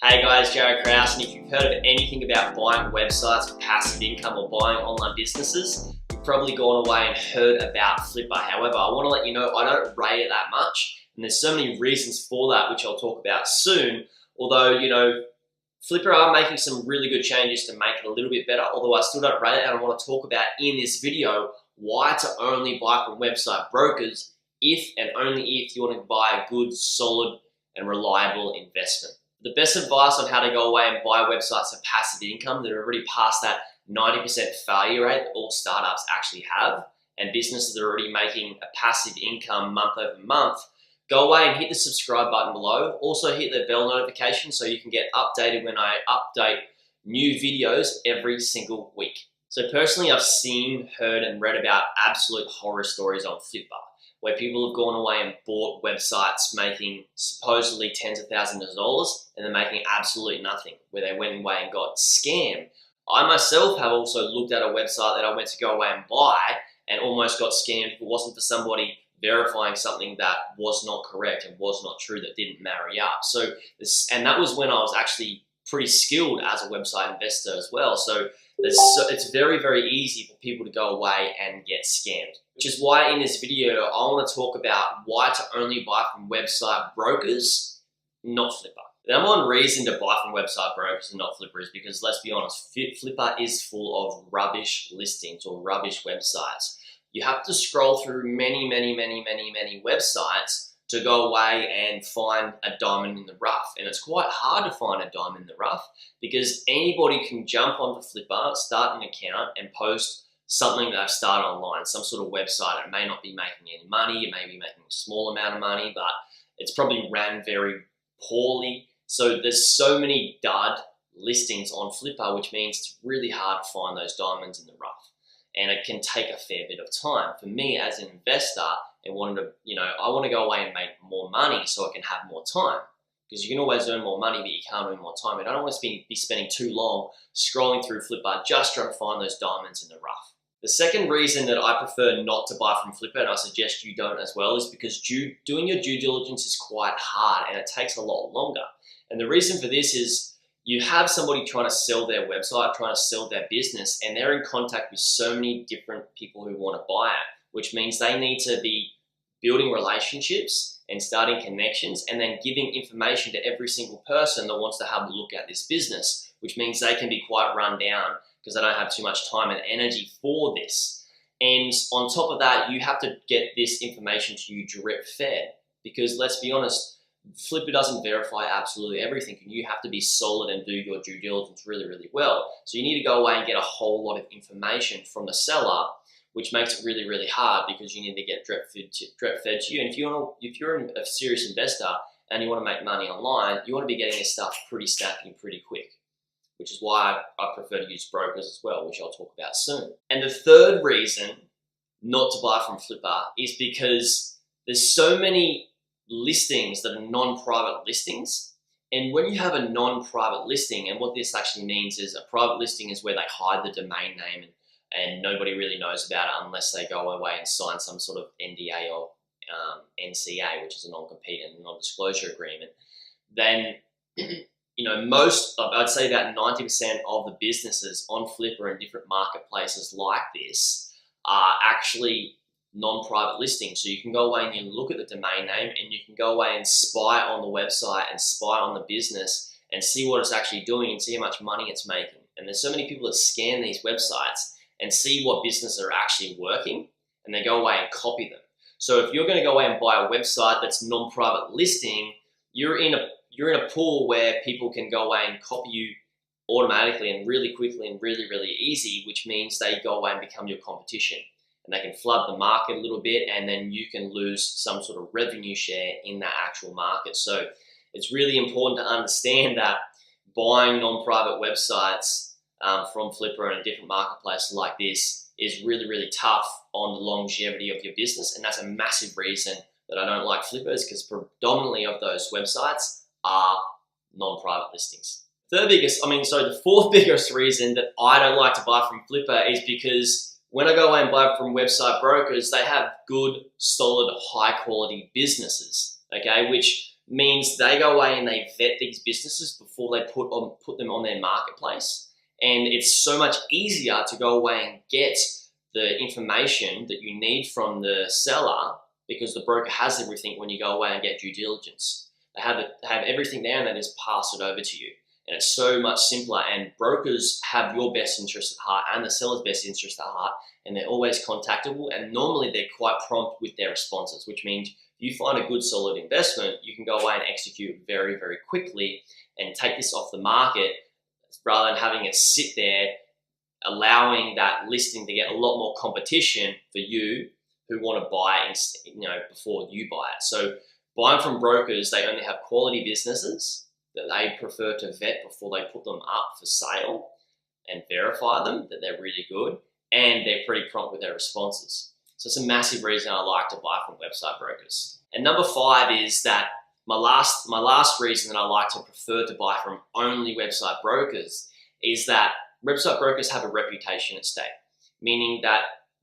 Hey guys, Jared Krause, and if you've heard of anything about buying websites for passive income or buying online businesses, you've probably gone away and heard about FLIPPA. However, I want to let you know I don't rate it that much, and there's so many reasons for that, which I'll talk about soon. Although, FLIPPA are making some really good changes to make it a little bit better, although I still don't rate it, and I want to talk about in this video why to only buy from website brokers if and only if you want to buy a good, solid, and reliable investment. The best advice on how to go away and buy websites for passive income that are already past that 90% failure rate that all startups actually have, and businesses that are already making a passive income month over month, go away and hit the subscribe button below. Also hit the bell notification so you can get updated when I update new videos every single week. So personally, I've seen, heard, and read about absolute horror stories on FLIPPA, where people have gone away and bought websites making supposedly tens of thousands of dollars and they're making absolutely nothing, where they went away and got scammed. I myself have also looked at a website that I went to go away and buy and almost got scammed if it wasn't for somebody verifying something that was not correct and was not true, that didn't marry up. And that was when I was actually pretty skilled as a website investor as well. So it's very, very easy for people to go away and get scammed. Which is why in this video, I want to talk about why to only buy from website brokers, not FLIPPA. The number one reason to buy from website brokers and not FLIPPA is because, let's be honest, FLIPPA is full of rubbish listings or rubbish websites. You have to scroll through many websites to go away and find a diamond in the rough. And it's quite hard to find a diamond in the rough because anybody can jump onto FLIPPA, start an account, and post something that I've started online, some sort of website. It may not be making any money, it may be making a small amount of money, but it's probably ran very poorly. So there's so many dud listings on FLIPPA, which means it's really hard to find those diamonds in the rough. And it can take a fair bit of time. For me as an investor, and I want to go away and make more money so I can have more time. Because you can always earn more money, but you can't earn more time. And I don't want to be spending too long scrolling through FLIPPA just trying to find those diamonds in the rough. The second reason that I prefer not to buy from FLIPPA, and I suggest you don't as well, is because doing your due diligence is quite hard and it takes a lot longer. And the reason for this is you have somebody trying to sell their website, trying to sell their business, and they're in contact with so many different people who want to buy it, which means they need to be building relationships and starting connections and then giving information to every single person that wants to have a look at this business, which means they can be quite run down because they don't have too much time and energy for this. And on top of that, you have to get this information to you drip fed, because let's be honest, FLIPPA doesn't verify absolutely everything, and you have to be solid and do your due diligence really, really well. So you need to go away and get a whole lot of information from the seller, which makes it really, really hard because you need to get drip fed to you. And if you're a serious investor and you want to make money online, you want to be getting this stuff pretty snappy and pretty quick, which is why I prefer to use brokers as well, which I'll talk about soon. And the third reason not to buy from FLIPPA is because there's so many listings that are non-private listings. And when you have a non-private listing, and what this actually means is a private listing is where they hide the domain name and nobody really knows about it unless they go away and sign some sort of NDA or NCA, which is a non-compete and non-disclosure agreement. Then I'd say about 90% of the businesses on FLIPPA and different marketplaces like this are actually non-private listings. So you can go away and you look at the domain name and you can go away and spy on the website and spy on the business and see what it's actually doing and see how much money it's making. And there's so many people that scan these websites and see what businesses are actually working, and they go away and copy them. So if you're going to go away and buy a website that's non-private listing, you're in a pool where people can go away and copy you automatically and really quickly and really, really easy, which means they go away and become your competition. And they can flood the market a little bit, and then you can lose some sort of revenue share in that actual market. So it's really important to understand that buying non-private websites from FLIPPA and a different marketplace like this is really, really tough on the longevity of your business. And that's a massive reason that I don't like FLIPPA, is because predominantly of those websites are non-private listings. The fourth biggest reason that I don't like to buy from FLIPPA is because when I go away and buy from website brokers, they have good, solid, high quality businesses, okay, which means they go away and they vet these businesses before they put them on their marketplace. And it's so much easier to go away and get the information that you need from the seller because the broker has everything when you go away and get due diligence. They have everything there and they just pass it over to you. And it's so much simpler, and brokers have your best interest at heart and the seller's best interest at heart, and they're always contactable, and normally they're quite prompt with their responses, which means if you find a good solid investment, you can go away and execute very, very quickly and take this off the market rather than having it sit there, allowing that listing to get a lot more competition for you who want to buy it, before you buy it. So buying from brokers, they only have quality businesses that they prefer to vet before they put them up for sale and verify them that they're really good, and they're pretty prompt with their responses. So it's a massive reason I like to buy from website brokers. And number 5 is that my last reason that I like to prefer to buy from only website brokers is that website brokers have a reputation at stake, meaning that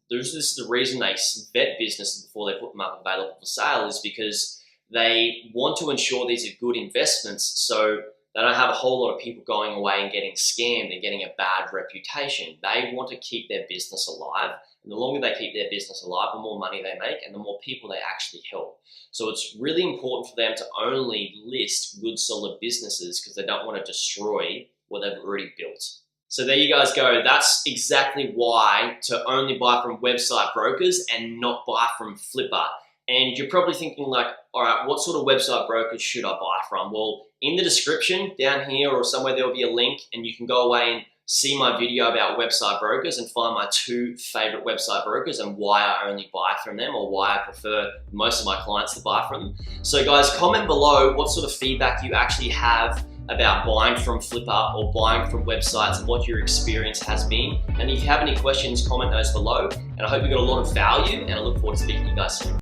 this is the reason they vet businesses before they put them up available for sale, is because they want to ensure these are good investments, so they don't have a whole lot of people going away and getting scammed and getting a bad reputation. They want to keep their business alive, and the longer they keep their business alive, the more money they make and the more people they actually help. So it's really important for them to only list good, solid businesses because they don't want to destroy what they've already built. So there you guys go. That's exactly why to only buy from website brokers and not buy from FLIPPA. And you're probably thinking like, all right, what sort of website brokers should I buy from? Well, in the description down here or somewhere, there will be a link and you can go away and see my video about website brokers and find my 2 favorite website brokers and why I only buy from them, or why I prefer most of my clients to buy from them. So guys, comment below what sort of feedback you actually have about buying from FLIPPA or buying from websites and what your experience has been. And if you have any questions, comment those below. And I hope you got a lot of value, and I look forward to speaking to you guys soon.